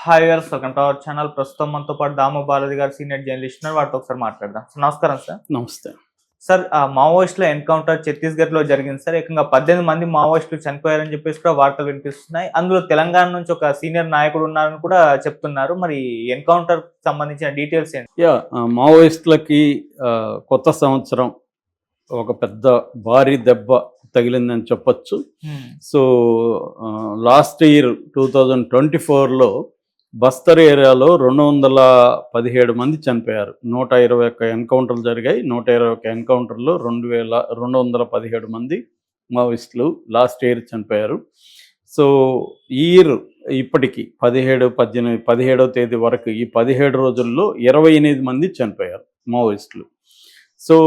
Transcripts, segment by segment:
Hi గారు, welcome to our channel. ప్రస్తుతం మనతో పాటు దాము బాలాజీ గారు సీనియర్ జర్నలిస్ట్ ఉన్నారు. వాటితో ఒకసారి మాట్లాడదాం. సో నమస్కారం సార్. నమస్తే. సార్, మావోయిస్టుల ఎన్కౌంటర్ ఛత్తీస్గఢ్లో జరిగింది సార్. ఏకంగా 18 మంది మావోయిస్టులు చనిపోయారని చెప్పేసి కూడా వార్తలు వినిపిస్తున్నాయి. అందులో తెలంగాణ నుంచి ఒక సీనియర్ నాయకుడు ఉన్నారని కూడా చెప్తున్నారు. మరి ఎన్కౌంటర్ సంబంధించిన డీటెయిల్స్ ఏంటి? మావోయిస్టులకి కొత్త సంవత్సరం ఒక పెద్ద భారీ దెబ్బ తగిలిందని చెప్పొచ్చు. సో లాస్ట్ ఇయర్ 2024లో బస్తర్ ఏరియాలో 217 మంది చనిపోయారు. 121 ఎన్కౌంటర్లు జరిగాయి. 121 ఎన్కౌంటర్లో 217 మంది మావోయిస్టులు లాస్ట్ ఇయర్ చనిపోయారు. సో ఈ ఇయర్ ఇప్పటికి 17వ తేదీ వరకు ఈ 17 రోజుల్లో 28 మంది చనిపోయారు మావోయిస్టులు. సో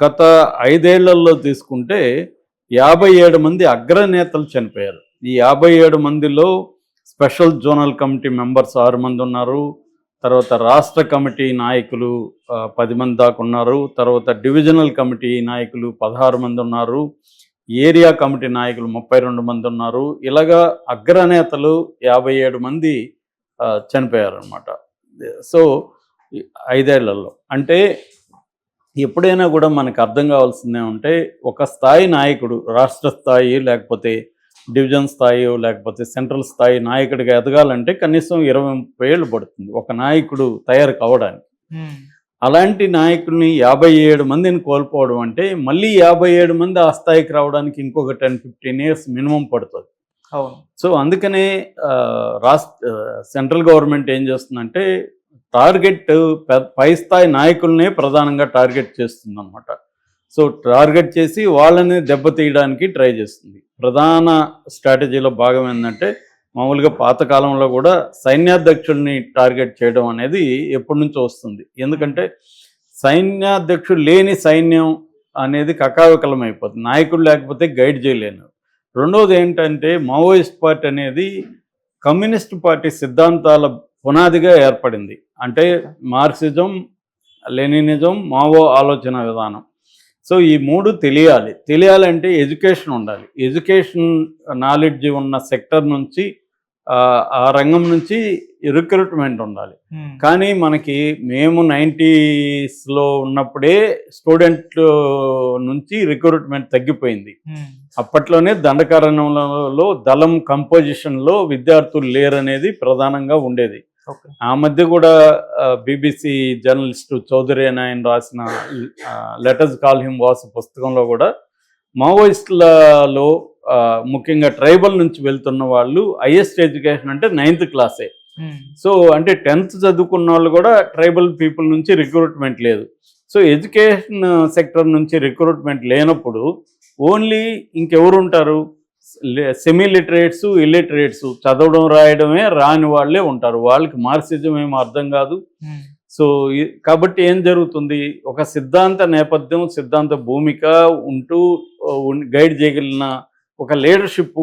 గత 5 ఏళ్లలో తీసుకుంటే 57 మంది అగ్రనేతలు చనిపోయారు. ఈ 57 మందిలో స్పెషల్ జోనల్ కమిటీ మెంబర్స్ 6 మంది ఉన్నారు. తర్వాత రాష్ట్ర కమిటీ నాయకులు 10 మంది దాకా ఉన్నారు. తర్వాత డివిజనల్ కమిటీ నాయకులు 16 మంది ఉన్నారు. ఏరియా కమిటీ నాయకులు 32 మంది ఉన్నారు. ఇలాగా అగ్రనేతలు 57 మంది చనిపోయారు అన్నమాట. సో 5 ఏళ్లలో అంటే ఎప్పుడైనా కూడా మనకు అర్థం కావాల్సిందే ఉంటే ఒక స్థాయి నాయకుడు రాష్ట్ర స్థాయి లేకపోతే డివిజన్ స్థాయి లేకపోతే సెంట్రల్ స్థాయి నాయకుడిగా ఎదగాలంటే కనీసం 20-30 ఏళ్ళు పడుతుంది ఒక నాయకుడు తయారు కావడానికి. అలాంటి నాయకుడిని 57 మందిని కోల్పోవడం అంటే మళ్ళీ 57 మంది ఆ స్థాయికి రావడానికి ఇంకొక 10-15 ఇయర్స్ మినిమం పడుతుంది. సో అందుకనే సెంట్రల్ గవర్నమెంట్ ఏం చేస్తుందంటే టార్గెట్ పై స్థాయి నాయకులనే ప్రధానంగా టార్గెట్ చేస్తుంది అనమాట. సో టార్గెట్ చేసి వాళ్ళని దెబ్బతీయడానికి ట్రై చేస్తుంది. ప్రధాన స్ట్రాటజీలో భాగం ఏంటంటే మామూలుగా పాతకాలంలో కూడా సైన్యాధ్యక్షుడిని టార్గెట్ చేయడం అనేది ఎప్పటి నుంచో వస్తుంది. ఎందుకంటే సైన్యాధ్యక్షుడు లేని సైన్యం అనేది కకావికలం అయిపోతుంది, నాయకుడు లేకపోతే గైడ్ చేయలేను. రెండవది ఏంటంటే మావోయిస్ట్ పార్టీ అనేది కమ్యూనిస్ట్ పార్టీ సిద్ధాంతాల పునాదిగా ఏర్పడింది. అంటే మార్క్సిజం, లెనినిజం, మావో ఆలోచన విధానం. సో ఈ 3 తెలియాలంటే ఎడ్యుకేషన్ ఉండాలి. ఎడ్యుకేషన్ నాలెడ్జ్ ఉన్న సెక్టర్ నుంచి ఆ రంగం నుంచి రిక్రూట్మెంట్ ఉండాలి. కానీ మేము 90sలో ఉన్నప్పుడే స్టూడెంట్ నుంచి రిక్రూట్మెంట్ తగ్గిపోయింది. అప్పట్లోనే దండకారణ్యంలో దళం కంపోజిషన్లో విద్యార్థులు లేరనేది ప్రధానంగా ఉండేది. ఆ మధ్య కూడా BBC జర్నలిస్టు చౌదరి అని ఆయన రాసిన లెటర్స్ కాల్ హిమ్ వాస్ పుస్తకంలో కూడా మావోయిస్టులలో ముఖ్యంగా ట్రైబల్ నుంచి వెళ్తున్న వాళ్ళు హైయెస్ట్ ఎడ్యుకేషన్ అంటే 9th క్లాసే. సో అంటే 10th చదువుకున్న వాళ్ళు కూడా ట్రైబల్ పీపుల్ నుంచి రిక్రూట్మెంట్ లేదు. సో ఎడ్యుకేషన్ సెక్టర్ నుంచి రిక్రూట్మెంట్ లేనప్పుడు ఓన్లీ ఇంకెవరు ఉంటారు? సెమీ లిటరేట్స్, ఇల్లిటరేట్స్, చదవడం రాయడమే రాని వాళ్ళే ఉంటారు. వాళ్ళకి మార్క్సిజం ఏమో అర్థం కాదు. సో కాబట్టి ఏం జరుగుతుంది? ఒక సిద్ధాంత నేపథ్యం, సిద్ధాంత భూమిక ఉంటూ గైడ్ చేయగలిగిన ఒక లీడర్షిప్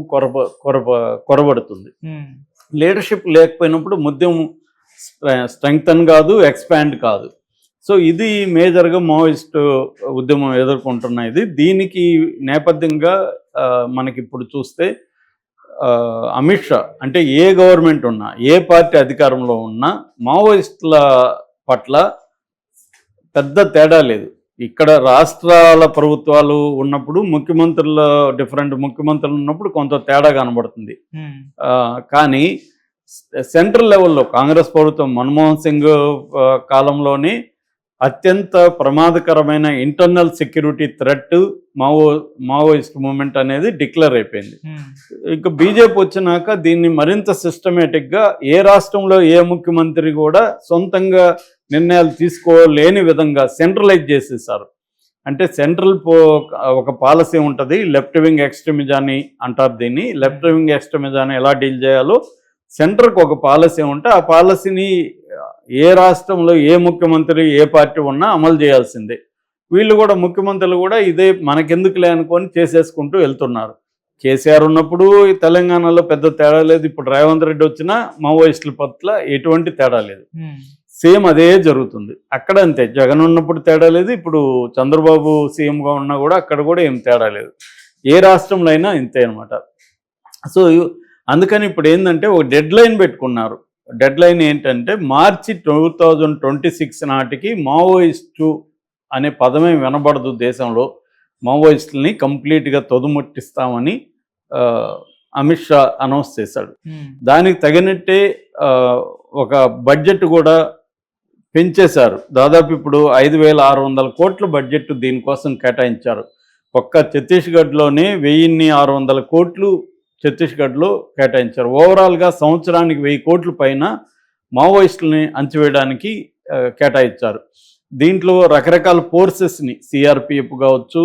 కొరబడుతుంది. లీడర్షిప్ లేకపోయినప్పుడు ముద్యం స్ట్రెంగ్తన్ కాదు, ఎక్స్పాండ్ కాదు. సో ఇది మేజర్గా మావోయిస్ట్ ఉద్యమం ఎదుర్కొంటున్నది. దీనికి నేపథ్యంగా మనకిప్పుడు చూస్తే అమిత్ షా అంటే ఏ గవర్నమెంట్ ఉన్నా, ఏ పార్టీ అధికారంలో ఉన్నా మావోయిస్టుల పట్ల పెద్ద తేడా లేదు. ఇక్కడ రాష్ట్రాల ప్రభుత్వాలు ఉన్నప్పుడు డిఫరెంట్ ముఖ్యమంత్రులు ఉన్నప్పుడు కొంత తేడా కనబడుతుంది. కానీ సెంట్రల్ లెవెల్లో కాంగ్రెస్ ప్రభుత్వం మన్మోహన్ సింగ్ కాలంలోనే అత్యంత ప్రమాదకరమైన internal security threat Maoist movement అనేది డిక్లేర్ అయిపోయింది. ఇంకా బీజేపీ వచ్చినాక దీన్ని మరింత సిస్టమేటిక్గా ఏ రాష్ట్రంలో ఏ ముఖ్యమంత్రి కూడా సొంతంగా నిర్ణయాలు తీసుకోలేని విధంగా సెంట్రలైజ్ చేసేసారు. అంటే సెంట్రల్ ఒక పాలసీ ఉంటుంది, లెఫ్ట్ వింగ్ ఎక్స్ట్రీమిజాన్ని అంటారు దీన్ని. లెఫ్ట్ వింగ్ ఎక్స్ట్రీమిజాన్ని ఎలా డీల్ చేయాలో సెంటర్కి ఒక పాలసీ ఉంటే ఆ పాలసీని ఏ రాష్ట్రంలో ఏ ముఖ్యమంత్రి ఏ పార్టీ ఉన్నా అమలు చేయాల్సిందే. వీళ్ళు కూడా ముఖ్యమంత్రులు కూడా ఇదే మనకెందుకులే అనుకొని చేసేసుకుంటూ వెళ్తున్నారు. కేసీఆర్ ఉన్నప్పుడు తెలంగాణలో పెద్ద తేడా లేదు. ఇప్పుడు రేవంత్ రెడ్డి వచ్చినా మావోయిస్టుల పట్ల ఎటువంటి తేడా లేదు. సేమ్ అదే జరుగుతుంది. అక్కడ అంతే, జగన్ ఉన్నప్పుడు తేడా లేదు, ఇప్పుడు చంద్రబాబు సీఎంగా ఉన్నా కూడా అక్కడ కూడా ఏం తేడా లేదు. ఏ రాష్ట్రంలో అయినా ఇంతే అనమాట. సో అందుకని ఇప్పుడు ఏంటంటే ఒక డెడ్ లైన్ పెట్టుకున్నారు. డెడ్ లైన్ ఏంటంటే మార్చి 2026 నాటికి మావోయిస్టు అనే పదమే వినబడదు దేశంలో, మావోయిస్టులని కంప్లీట్గా తొదుముట్టిస్తామని అమిత్ షా అనౌన్స్ చేశాడు. దానికి తగినట్టే ఒక బడ్జెట్ కూడా పెంచేశారు. దాదాపు ఇప్పుడు 5,600 కోట్ల బడ్జెట్ దీనికోసం కేటాయించారు. ఒక్క ఛత్తీస్గఢ్లోనే 1,600 కోట్లు ఛత్తీస్గఢ్లో కేటాయించారు. ఓవరాల్గా సంవత్సరానికి 1000 కోట్ల పైన మావోయిస్టులని అంచివేయడానికి కేటాయించారు. దీంట్లో రకరకాల ఫోర్సెస్ని, సిఆర్పిఎఫ్ కావచ్చు,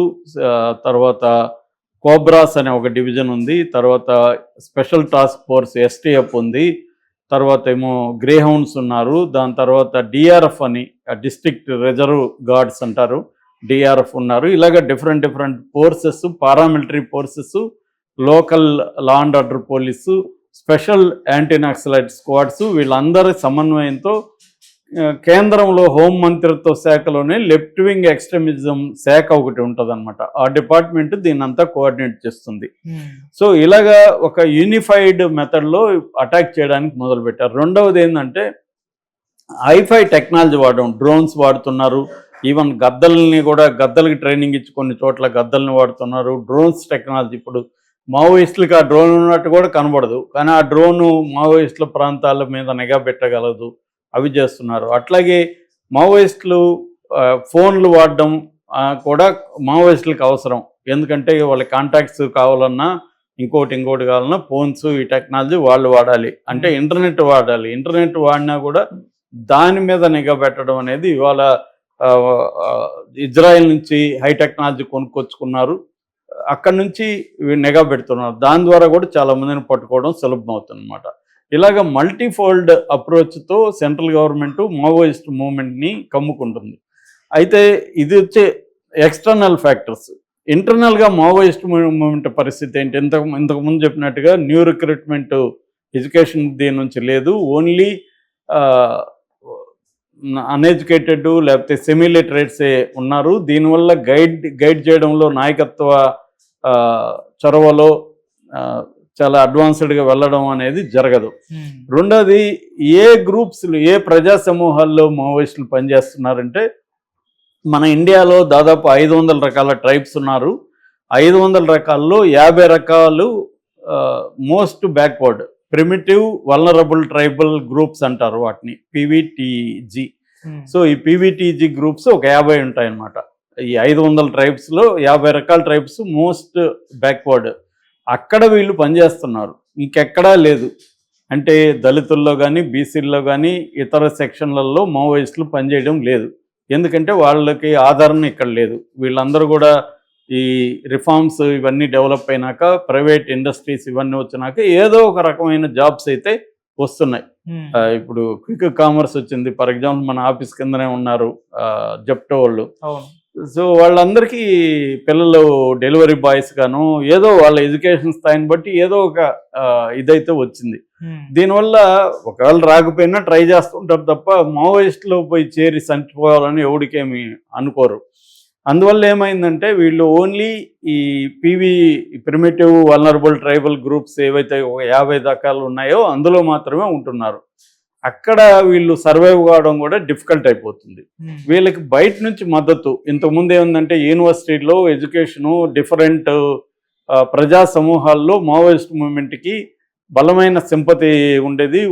తర్వాత కోబ్రాస్ అనే ఒక డివిజన్ ఉంది, తర్వాత స్పెషల్ టాస్క్ ఫోర్స్ ఎస్టీఎఫ్ ఉంది, తర్వాత ఏమో గ్రేహౌండ్స్ ఉన్నారు, దాని తర్వాత డిఆర్ఎఫ్ అని డిస్ట్రిక్ట్ రిజర్వ్ గార్డ్స్ అంటారు, డిఆర్ఎఫ్ ఉన్నారు. ఇలాగ different forces, paramilitary forces, local law and order police, special anti Naxalite squads, వీళ్ళందరి సమన్వయంతో కేంద్రంలో హోం మంత్రిత్వ శాఖలోనే లెఫ్ట్ వింగ్ ఎక్స్ట్రీమిజం శాఖ ఒకటి ఉంటుంది అనమాట. ఆ డిపార్ట్మెంట్ దీన్ని అంతా కోఆర్డినేట్ చేస్తుంది. సో ఇలాగా ఒక యూనిఫైడ్ మెథడ్లో అటాక్ చేయడానికి మొదలుపెట్టారు. రెండవది ఏంటంటే హైఫై టెక్నాలజీ వాడడం, డ్రోన్స్ వాడుతున్నారు. ఈవెన్ గద్దలకి ట్రైనింగ్ ఇచ్చి కొన్ని చోట్ల గద్దల్ని వాడుతున్నారు. డ్రోన్స్ టెక్నాలజీ, ఇప్పుడు మావోయిస్టులకి ఆ డ్రోన్ ఉన్నట్టు కూడా కనబడదు, కానీ ఆ డ్రోను మావోయిస్టుల ప్రాంతాల మీద నిఘా పెట్టగలదు, అవి చేస్తున్నారు. అట్లాగే మావోయిస్టులు ఫోన్లు వాడడం కూడా మావోయిస్టులకు అవసరం. ఎందుకంటే వాళ్ళ కాంటాక్ట్స్ కావాలన్నా ఇంకోటి కావాలన్నా ఫోన్స్, ఈ టెక్నాలజీ వాళ్ళు వాడాలి. అంటే ఇంటర్నెట్ వాడాలి. ఇంటర్నెట్ వాడినా కూడా దాని మీద నిఘా పెట్టడం అనేది ఇవాళ ఇజ్రాయెల్ నుంచి హై టెక్నాలజీ కొనుక్కొచ్చుకున్నారు, అక్కడి నుంచి నిఘా పెడుతున్నారు. దాని ద్వారా కూడా చాలా మందిని పట్టుకోవడం సులభం అవుతుంది అన్నమాట. ఇలాగ మల్టీఫోల్డ్ అప్రోచ్తో సెంట్రల్ గవర్నమెంట్ మావోయిస్ట్ మూవ్మెంట్ని కమ్ముకుంటుంది. అయితే ఇది వచ్చే ఎక్స్టర్నల్ ఫ్యాక్టర్స్. ఇంటర్నల్గా మావోయిస్ట్ మూవ్మెంట్ పరిస్థితి ఏంటి? ఇంతకుముందు చెప్పినట్టుగా న్యూ రిక్రూట్మెంట్ ఎడ్యుకేషన్ దీని నుంచి లేదు. ఓన్లీ అన్ఎడ్యుకేటెడ్ లేకపోతే సెమీ లిటరేట్సే ఉన్నారు. దీనివల్ల గైడ్ చేయడంలో నాయకత్వ చొరవలో చాలా అడ్వాన్స్డ్గా వెళ్ళడం అనేది జరగదు. రెండోది, ఏ గ్రూప్స్లు, ఏ ప్రజా సమూహాల్లో మావోయిస్టులు పనిచేస్తున్నారంటే మన ఇండియాలో దాదాపు 500 రకాల ట్రైబ్స్ ఉన్నారు. 500 రకాల్లో 50 రకాలు most backward, primitive vulnerable tribal groups అంటారు వాటిని, పివిటిజి. సో ఈ పివిటిజి గ్రూప్స్ ఒక 50 ఉంటాయి అన్నమాట. ఈ 500 ట్రైబ్స్లో 50 రకాల ట్రైబ్స్ మోస్ట్ బ్యాక్వర్డ్. అక్కడ వీళ్ళు పనిచేస్తున్నారు, ఇంకెక్కడా లేదు. అంటే దళితుల్లో కానీ, బీసీల్లో కానీ, ఇతర సెక్షన్లలో మావోయిస్టులు పనిచేయడం లేదు. ఎందుకంటే వాళ్ళకి ఆదరణ ఇక్కడ లేదు. వీళ్ళందరూ కూడా ఈ రిఫార్మ్స్ ఇవన్నీ డెవలప్ అయినాక, ప్రైవేట్ ఇండస్ట్రీస్ ఇవన్నీ వచ్చినాక ఏదో ఒక రకమైన జాబ్స్ అయితే వస్తున్నాయి. ఇప్పుడు క్విక్ కామర్స్ వచ్చింది. ఫర్ ఎగ్జాంపుల్ మన ఆఫీస్ కిందనే ఉన్నారు జెప్టో వాళ్ళు. సో వాళ్ళందరికీ పిల్లలు డెలివరీ బాయ్స్ గాను, ఏదో వాళ్ళ ఎడ్యుకేషన్ స్థాయిని బట్టి ఏదో ఒక ఇదైతే వచ్చింది. దీనివల్ల ఒకవేళ రాకపోయినా ట్రై చేస్తుంటారు తప్ప మావోయిస్టులో పోయి చేరి చనిపోవాలని ఎవరికేమి అనుకోరు. అందువల్ల ఏమైందంటే వీళ్ళు ఓన్లీ ఈ ప్రిమిటివ్ వల్నరబుల్ ట్రైబల్ గ్రూప్స్ ఏవైతే ఒక 50 రకాలు ఉన్నాయో అందులో మాత్రమే ఉంటున్నారు. అక్కడ వీళ్ళు సర్వైవ్ కావడం కూడా డిఫికల్ట్ అయిపోతుంది. వీళ్ళకి బయట నుంచి మద్దతు, ఇంతకుముందు ఏముందంటే యూనివర్సిటీలో ఎడ్యుకేషను, డిఫరెంట్ ప్రజా సమూహాల్లో మావోయిస్ట్ మూవ్మెంట్కి బలమైన సింపతి ఉండేది,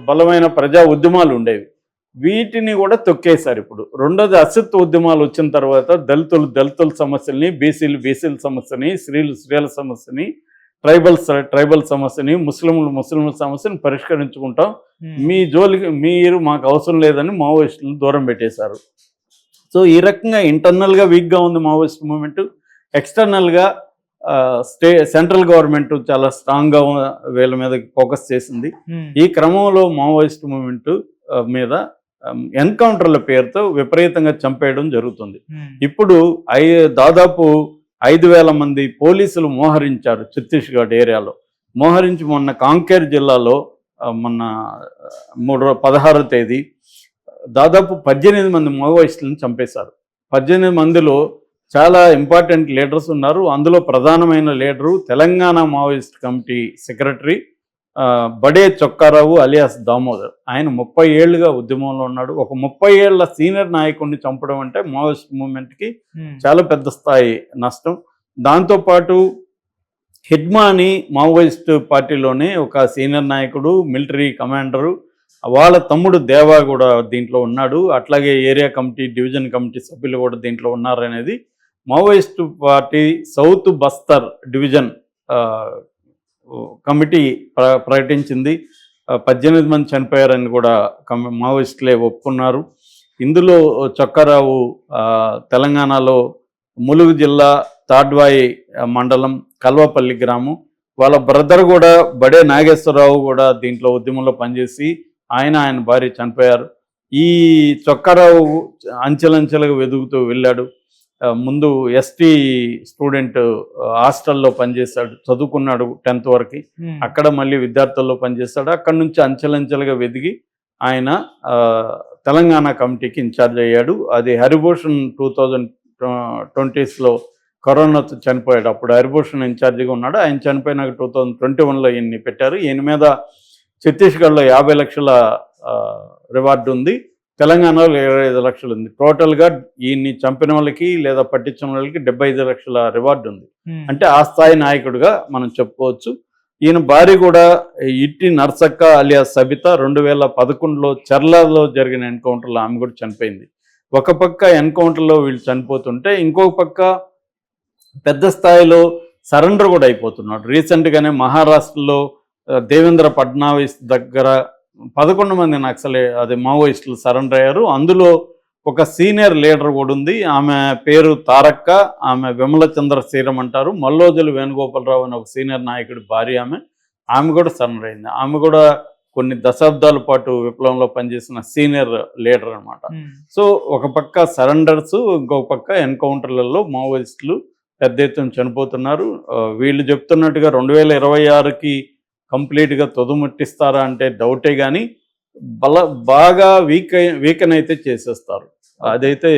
బలమైన ప్రజా ఉద్యమాలు ఉండేవి. వీటిని కూడా తొక్కేశారు ఇప్పుడు. రెండోది, అస్తిత్వ ఉద్యమాలు వచ్చిన తర్వాత దళితుల సమస్యల్ని, బీసీల సమస్యని, స్త్రీల సమస్యని, ట్రైబల్ సమస్యని, ముస్లింల సమస్యని పరిష్కరించుకుంటాం, మీ జోలికి మీరు మాకు అవసరం లేదని మావోయిస్టులను దూరం పెట్టేశారు. సో ఈ రకంగా ఇంటర్నల్గా వీక్గా ఉంది మావోయిస్ట్ మూవ్మెంట్. ఎక్స్టర్నల్గా సెంట్రల్ గవర్నమెంట్ చాలా స్ట్రాంగ్గా వీళ్ళ మీద ఫోకస్ చేసింది. ఈ క్రమంలో మావోయిస్ట్ మూవ్మెంట్ మీద ఎన్కౌంటర్ల పేరుతో విపరీతంగా చంపేయడం జరుగుతుంది. ఇప్పుడు దాదాపు 5,000 మంది పోలీసులు మోహరించారు ఛత్తీస్గఢ్ ఏరియాలో. మోహరించి మొన్న కాంకేర్ జిల్లాలో మొన్న 16వ తేదీ దాదాపు 18 మంది మావోయిస్టులను చంపేశారు. 18 మందిలో చాలా ఇంపార్టెంట్ లీడర్స్ ఉన్నారు. అందులో ప్రధానమైన leader Telangana Maoist committee secretary బడే చొక్కారావు అలియాస్ దామోదర్. ఆయన 30 ఏళ్లుగా ఉద్యమంలో ఉన్నాడు. ఒక 30 ఏళ్ల సీనియర్ నాయకుడిని చంపడం అంటే మావోయిస్ట్ మూవ్మెంట్కి చాలా పెద్ద స్థాయి నష్టం. దాంతోపాటు హిడ్మా అని మావోయిస్ట్ పార్టీలోనే ఒక సీనియర్ నాయకుడు, మిలిటరీ కమాండరు, వాళ్ళ తమ్ముడు దేవా కూడా దీంట్లో ఉన్నాడు. అట్లాగే ఏరియా కమిటీ, డివిజన్ కమిటీ సభ్యులు కూడా దీంట్లో ఉన్నారనేది Maoist party south Bastar division committee ప్రకటించింది. 18 మంది చనిపోయారని కూడా మావోయిస్టులే ఒప్పుకున్నారు. ఇందులో చొక్కారావు తెలంగాణలో ములుగు జిల్లా తాడ్వాయి మండలం కల్వపల్లి గ్రామం. వాళ్ళ బ్రదర్ కూడా బడే నాగేశ్వరరావు కూడా దీంట్లో ఉద్యమంలో పనిచేసి ఆయన భార్య చనిపోయారు. ఈ చొక్కారావు అంచెలంచెలుగా వెదుగుతూ వెళ్ళాడు. ముందు ఎస్టీ స్టూడెంట్ హాస్టల్లో పనిచేశాడు, చదువుకున్నాడు 10th వరకు. అక్కడ మళ్ళీ విద్యార్థుల్లో పనిచేస్తాడు. అక్కడ నుంచి అంచెలంచెలుగా వెదిగి ఆయన తెలంగాణ కమిటీకి ఇన్ఛార్జ్ అయ్యాడు. అది హరిభూషణ్ 2020లో కరోనాతో చనిపోయాడు. అప్పుడు హరిభూషణ్ ఇన్ఛార్జిగా ఉన్నాడు. ఆయన చనిపోయినాక 2021లో ఈయన్ని పెట్టారు. ఈయన మీద ఛత్తీస్గఢ్లో 50 లక్షల రివార్డు ఉంది, తెలంగాణలో 25 లక్షలు ఉంది. టోటల్గా ఈయన్ని చంపిన వాళ్ళకి లేదా పట్టించిన వాళ్ళకి 75 లక్షల రివార్డు ఉంది. అంటే ఆ స్థాయి నాయకుడిగా మనం చెప్పుకోవచ్చు. ఈయన భార్య కూడా ఇట్టి నర్సక్క అలియాస్ సబిత 2011లో చర్లలో జరిగిన ఎన్కౌంటర్లో ఆమె కూడా చనిపోయింది. ఒక పక్క ఎన్కౌంటర్లో వీళ్ళు చనిపోతుంటే ఇంకొక పక్క పెద్ద స్థాయిలో సరెండర్ కూడా అయిపోతున్నాడు. రీసెంట్గానే మహారాష్ట్రలో దేవేంద్ర ఫడ్నవీస్ దగ్గర 11 మంది మావోయిస్టులు సరెండర్ అయ్యారు. అందులో ఒక సీనియర్ లీడర్ కూడా ఉంది. ఆమె పేరు తారక్క, ఆమె విమల చంద్ర శ్రీరం అంటారు. మల్లోజులు వేణుగోపాలరావు అని ఒక సీనియర్ నాయకుడి భార్య ఆమె కూడా సరెండర్ అయింది. ఆమె కూడా కొన్ని దశాబ్దాల పాటు విప్లవంలో పనిచేసిన సీనియర్ లీడర్ అనమాట. సో ఒక పక్క సరెండర్స్, ఇంకొక పక్క ఎన్కౌంటర్లలో మావోయిస్టులు పెద్ద ఎత్తున చనిపోతున్నారు. వీళ్ళు చెప్తున్నట్టుగా 2026కి కంప్లీట్గా తుదముట్టిస్తారా అంటే డౌటే, కానీ బాగా వీకెన్ అయితే చేసేస్తారు. అదైతే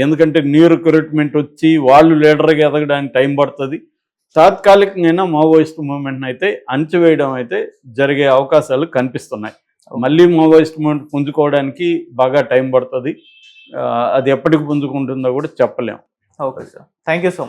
ఎందుకంటే న్యూ రిక్రూట్మెంట్ వచ్చి వాళ్ళు లీడర్గా ఎదగడానికి టైం పడుతుంది. తాత్కాలికంగా మావోయిస్ట్ మూవ్మెంట్ని అయితే అణచివేయడం అయితే జరిగే అవకాశాలు కనిపిస్తున్నాయి. మళ్ళీ మావోయిస్ట్ మూవ్మెంట్ పుంజుకోవడానికి బాగా టైం పడుతుంది. అది ఎప్పటికి పుంజుకుంటుందో కూడా చెప్పలేం. Okay sir, thank you so much.